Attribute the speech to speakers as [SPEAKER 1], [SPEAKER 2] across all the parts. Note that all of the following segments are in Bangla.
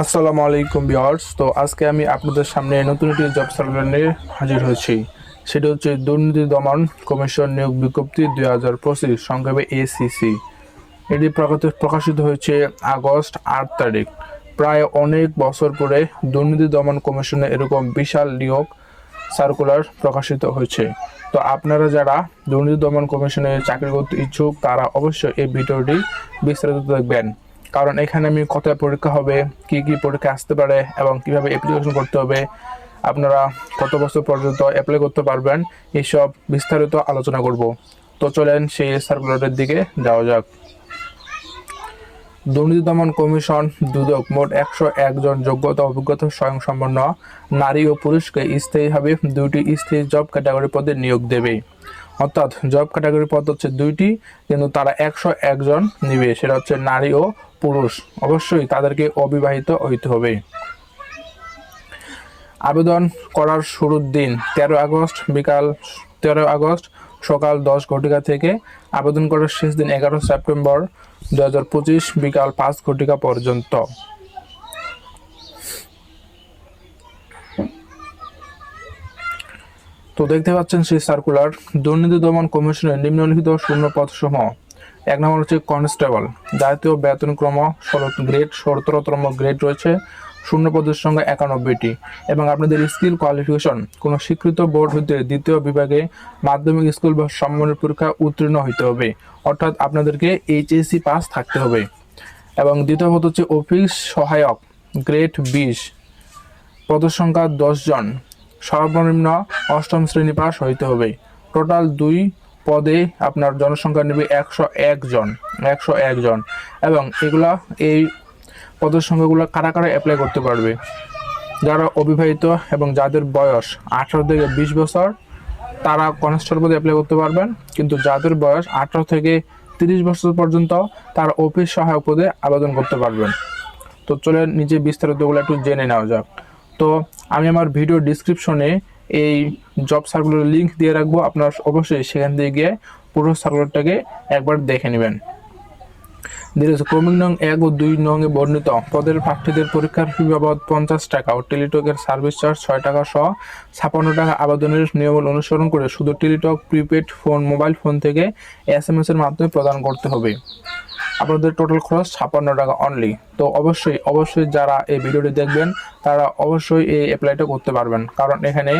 [SPEAKER 1] আসসালামু আলাইকুম ভিউয়ার্স। তো আজকে আমি আপনাদের সামনে নতুন একটি জব সার্কুলার নিয়ে হাজির হয়েছি। সেটা হচ্ছে দুর্নীতি দমন কমিশন নিয়োগ বিজ্ঞপ্তি 2025, সংক্ষেপে এসিসি। এটি প্রকাশিত হয়েছে আগস্ট 8 তারিখ। প্রায় অনেক বছর পরে দুর্নীতি দমন কমিশনে এরকম বিশাল নিয়োগ সার্কুলার প্রকাশিত হয়েছে। তো আপনারা যারা দুর্নীতি দমন কমিশনে চাকরি করতে ইচ্ছুক তারা অবশ্যই এই ভিডিওটি বিস্তারিত দেখবেন, কারণ এখানে আমি কোথায় পরীক্ষা হবে, কি কি পরীক্ষা আসতে পারে এবং কিভাবে অ্যাপ্লিকেশন করতে হবে, আপনারা কত বছর পর্যন্ত অ্যাপ্লাই করতে পারবেন, এইসব বিস্তারিত আলোচনা করব। তো চলেন সেই সার্কুলারের দিকে যাওয়া যাক। দুর্নীতি দমন কমিশন দুদক মোট 101 জন যোগ্যতা অভিজ্ঞতা স্বয়ংসম্পন্ন নারী ও পুরুষকে স্থায়ীভাবে 2টি স্থায়ী জব ক্যাটাগরি পদে নিয়োগ দেবে। অর্থাৎ জব ক্যাটাগরি পদ হচ্ছে 2টি, কিন্তু তারা 101 জন নিবে, সেটা হচ্ছে নারী ও পুরুষ। অবশ্যই তাদেরকে অবিবাহিত হইতে হবে। আবেদন করার শুরুর দিন 13 আগস্ট সকাল 10 ঘটিকা থেকে। আবেদন করার শেষ দিন 11 সেপ্টেম্বর 2025 বিকাল 5 ঘটিকা পর্যন্ত। তো দেখতে পাচ্ছেন সেই সার্কুলার। দুর্নীতি দমন কমিশনের নিম্নলিখিত শূন্যপদ সমূহ: 1 নম্বর হচ্ছে কনস্টেবল, জাতীয় বেতনক্রম গ্রেড 17তম গ্রেড রয়েছে, শূন্যপদের সংখ্যা 91টি, এবং আপনাদের স্কিল কোয়ালিফিকেশন কোনো স্বীকৃত বোর্ড হইতে দ্বিতীয় বিভাগে মাধ্যমিক স্কুল বা সমমানের পরীক্ষা উত্তীর্ণ হইতে হবে, অর্থাৎ আপনাদেরকে এইচএসসি পাস থাকতে হবে। এবং দ্বিতীয় পদ হচ্ছে অফিস সহায়ক গ্রেড 20, পদের সংখ্যা 10 জন, সর্বনিম্ন 8ম শ্রেণী পাস হইতে হবে। টোটাল 2 পদে আপনার জনসংখ্যা নেবে 101 জন। এবং এই পদের সংখ্যাগুলো কারা কারা অ্যাপ্লাই করতে পারবে: যারা অবিবাহিত এবং যাদের বয়স 18 থেকে 20 বছর তারা কনস্টেবল পদে অ্যাপ্লাই করতে পারবেন, কিন্তু যাদের বয়স 18 থেকে 30 বছর পর্যন্ত তারা অফিস সহায়ক পদে আবেদন করতে পারবেন। তো চলে নিজে বিস্তারিতগুলো একটু জেনে নেওয়া যাক। তো আমি আমার ভিডিও ডিসক্রিপশনে এই জব সার্কুলার লিঙ্ক দিয়ে রাখবো, আপনারা অবশ্যই সেখান থেকে গিয়ে পুরো সার্কুলারটাকে একবার দেখে নেবেন। ক্রমিক নং 1 ও 2 নং এ বর্ণিত পদের প্রার্থীদের পরীক্ষার ফি বাবদ 50 টাকা ও টেলিটকের সার্ভিস চার্জ 6 টাকা সহ 56 টাকা আবেদনের নিয়মাবলী অনুসরণ করে শুধু Teletalk prepaid phone mobile phone থেকে SMS এর মাধ্যমে প্রদান করতে হবে। আপনাদের টোটাল খরচ 56 টাকা অনলি। তো অবশ্যই যারা এই ভিডিওটি দেখবেন তারা অবশ্যই এই অ্যাপ্লাইটা করতে পারবেন, কারণ এখানে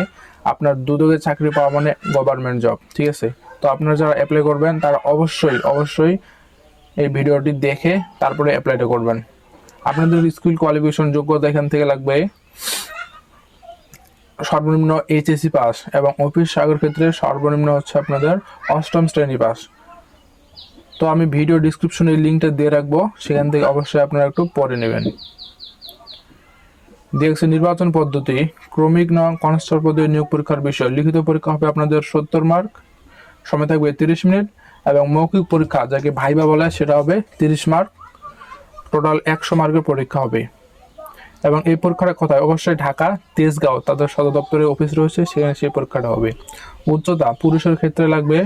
[SPEAKER 1] আপনার দুদকে চাকরি পাওয়া মানে গভর্নমেন্ট জব, ঠিক আছে? তো আপনারা যারা অ্যাপ্লাই করবেন তারা অবশ্যই এই ভিডিওটি দেখে তারপরে অ্যাপ্লাইটা করবেন। আপনাদের স্কুল কোয়ালিফিকেশন যোগ্যতা এখান থেকে লাগবে সর্বনিম্ন এইচএসসি পাস, এবং অফিস সহায়কের ক্ষেত্রে সর্বনিম্ন হচ্ছে আপনাদের 8ম শ্রেণী পাস। তো আমি ভিডিও ডিসক্রিপশনে লিঙ্কটা দিয়ে রাখবো, সেখান থেকে অবশ্যই আপনারা একটু পড়ে নেবেন। দেখছি নির্বাচন পদ্ধতি। ক্রমিক নং কনস্টেবল পদে নিয়োগ পরীক্ষার বিষয়: লিখিত পরীক্ষা হবে আপনাদের 70 মার্ক, সময় থাকবে 30 মিনিট, এবং মৌখিক পরীক্ষা যাকে ভাইবা বলে সেটা হবে 30 মার্ক, টোটাল 100 মার্কের পরীক্ষা হবে। এবং এই পরীক্ষাটা কোথায়? অবশ্যই ঢাকা তেজগাঁও তাদের সদর দপ্তরে অফিস রয়েছে, সেখানে সেই পরীক্ষাটা হবে। উচ্চতা পুরুষের ক্ষেত্রে লাগবে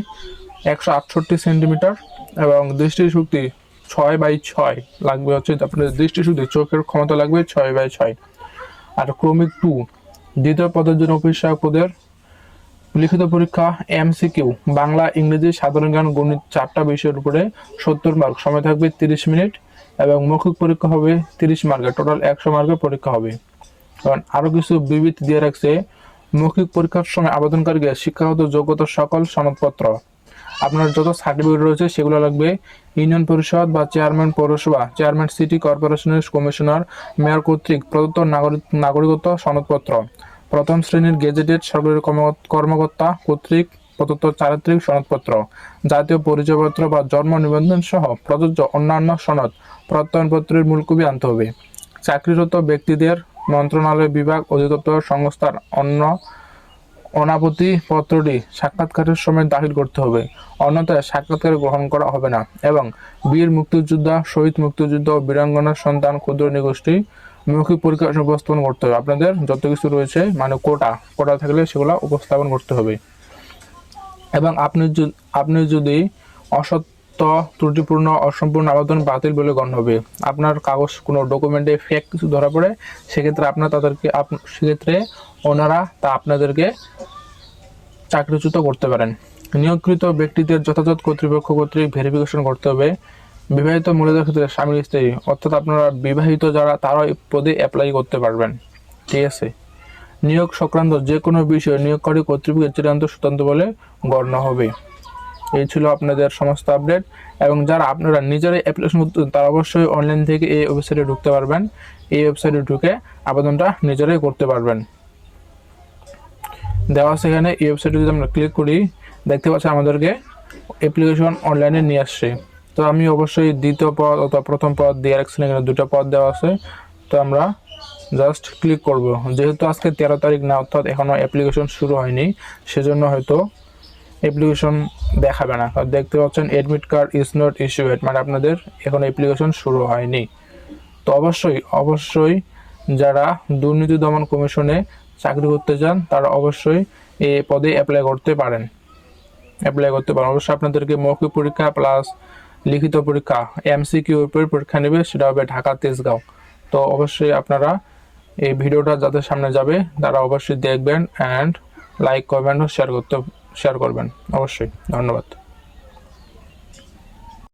[SPEAKER 1] 168 সেন্টিমিটার, এবং দৃষ্টিশক্তি 6/6 লাগবে, হচ্ছে আপনাদের দৃষ্টিশক্তি চোখের ক্ষমতা লাগবে 6/6। আর ক্রমিক 2 দ্বিতীয় পদের জন্য অফিস সহায়ক পদের লিখিত পরীক্ষা MCQ বাংলা ইংরেজি সাধারণ জ্ঞান গণিত 4টা বিষয়ের উপরে 70 মার্ক, সময় থাকবে 30 মিনিট, এবং মৌখিক পরীক্ষা হবে 30 মার্কের, টোটাল 100 মার্কের পরীক্ষা হবে। কারণ আরো কিছু বিবৃতি দিয়ে রাখছে: মৌখিক পরীক্ষার সময় আবেদনকারীকে শিক্ষাগত যোগ্যতার সকল সনদপত্র, আপনার যত সার্টিফিকেট রয়েছে সেগুলো লাগবে, ইউনিয়ন পরিষদ বা চেয়ারম্যান পৌরসভা, চেয়ারম্যান সিটি কর্পোরেশনের কমিশনার, মেয়র কর্তৃক প্রদত্ত নাগরিকত্ব সনদপত্র, প্রথম শ্রেণীর গেজেটেড সরকারি কর্মকর্তা কর্তৃক প্রদত্ত চারিত্রিক সনদপত্র, জাতীয় পরিচয়পত্র বা জন্ম নিবন্ধন সহ প্রযোজ্য অন্যান্য সনদ প্রত্যয়নপত্রের মূল কপি আনতে হবে। চাকরিরত ব্যক্তিদের মন্ত্রণালয় বিভাগ অধিদপ্তর সংস্থার অনাপত্তি পত্রটি সাক্ষাৎকারের সময় দাখিল করতে হবে, অন্যথায় সাক্ষাৎকার গ্রহণ করা হবে না। এবং বীর মুক্তিযোদ্ধা, শহীদ মুক্তিযোদ্ধা ও বীরাঙ্গনার সন্তান ক্ষুদ্র নিগোষ্ঠী মৌখিক পরীক্ষা উপস্থাপন করতে হবে। আপনাদের যত কিছু রয়েছে মানে কোটা থাকলে সেগুলো উপস্থাপন করতে হবে। এবং আপনি যদি অসত্য
[SPEAKER 2] তথ্য ত্রুটিপূর্ণ অসম্পূর্ণ আবেদন বাতিল বলে গণ্য হবে। আপনার কাগজ কোনো ডকুমেন্টে ফেক কিছু ধরা পড়ে, সেক্ষেত্রে সেক্ষেত্রে ওনারা আপনাদেরকে চাকরিচ্যুত করতে পারেন। নিয়োগকৃত ব্যক্তিদের যথাযথ কর্তৃপক্ষ কর্তৃক ভেরিফিকেশন করতে হবে। বিবাহিত মহিলাদের ক্ষেত্রে স্বামী স্ত্রী অর্থাৎ আপনারা বিবাহিত যারা, তারা এই পদে অ্যাপ্লাই করতে পারবেন। ঠিক আছে। নিয়োগ সংক্রান্ত যে কোনো বিষয়ে নিয়োগকারী কর্তৃপক্ষের চূড়ান্ত সিদ্ধান্ত বলে গণ্য হবে। এই ছিল আপনাদের সমস্ত আপডেট। এবং যারা আপনারা নিজেরাই অ্যাপ্লিকেশন করতে, তারা অবশ্যই অনলাইন থেকে এই ওয়েবসাইটে ঢুকতে পারবেন। এই ওয়েবসাইটে ঢুকে আবেদনটা নিজেরাই করতে পারবেন। দেওয়া আছে এখানে। এই ওয়েবসাইটে যদি আমরা ক্লিক করি, দেখতে পাচ্ছি আমাদেরকে অ্যাপ্লিকেশন অনলাইনে নিয়ে আসছে। তো আমি অবশ্যই দ্বিতীয় পদ অথবা প্রথম পদ দিয়ে রাখছি, এখানে দুটো পদ দেওয়া আছে। তো আমরা জাস্ট ক্লিক করব। যেহেতু আজকে 13 তারিখ না, অর্থাৎ এখনও অ্যাপ্লিকেশন শুরু হয়নি, সেজন্য হয়তো অ্যাপ্লিকেশন দেখাবে না। দেখতে পাচ্ছেন admit card is not issued, মানে আপনাদের এখন অ্যাপ্লিকেশন শুরু হয়নি। তো অবশ্যই যারা দুর্নীতি দমন কমিশনে চাকরি করতে চান, তারা অবশ্যই এই পদে অ্যাপ্লাই করতে পারেন। অবশ্যই আপনাদেরকে মৌখিক পরীক্ষা প্লাস লিখিত পরীক্ষা MCQ পরীক্ষা নেবে, সেটা হবে ঢাকা তেজগাঁও। তো অবশ্যই আপনারা এই ভিডিওটা যাদের সামনে যাবে, তারা অবশ্যই দেখবেন অ্যান্ড লাইক করবেন ও শেয়ার করবেন অবশ্যই। ধন্যবাদ।